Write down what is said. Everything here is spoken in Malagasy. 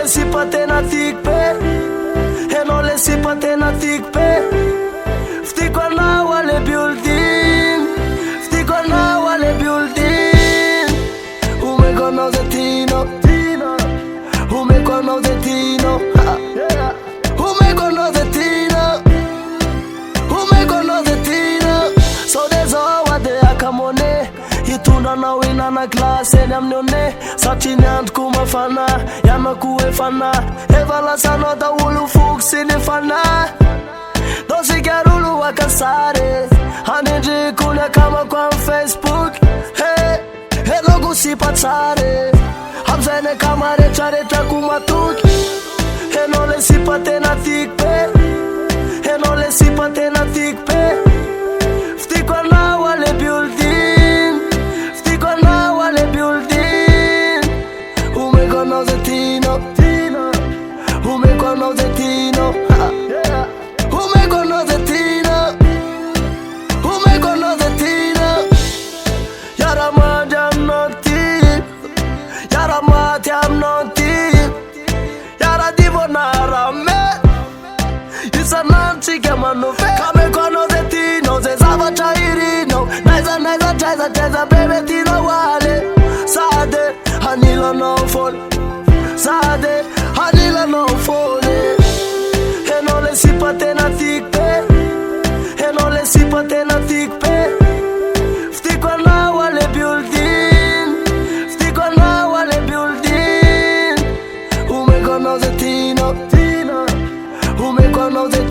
le si pa tena tikpe, enao le si pa tena tikpe. Ftiko anao ale building, ftiko anao ale building. Umeko anao ze tino, umeko anao ze tino, umeko anao ze tino, umeko anao ze tino. So dezo ade akamone, hitunda anao inana klasy eny amin'ny one. Satria ny androko mafana, ianako efana, efa lasanao daholo foko sy ny fana. Dosika rolo akasare, anendriko ny akamako amin'ny Facebook. Heloko sy patsare, amizay ny akama retraretrako matoky. Enao le si pa tena tikpe, enao le si pa tena tikpe. Ftiko anao ale building, ftiko anao ale building. Umeko anao ze tino, umeko anao ze tino, umeko anao ze tino, umeko anao ze tino. Yara madi aminao ty, yara maty aminao ty, yara divonara me. Isan'andro tsika manofe, kameko anao ze tino, ze zavatra irinao. Naiza naiza traiza traiza bebe tinao ale. Sade anilanao foly, sade anilanao foly. Enao le si pa tena tikpe, enao le si pa tena tikpe. Ftiko anao ale building, ftiko anao ale building. Umeko anao ze tino, umeko anao ze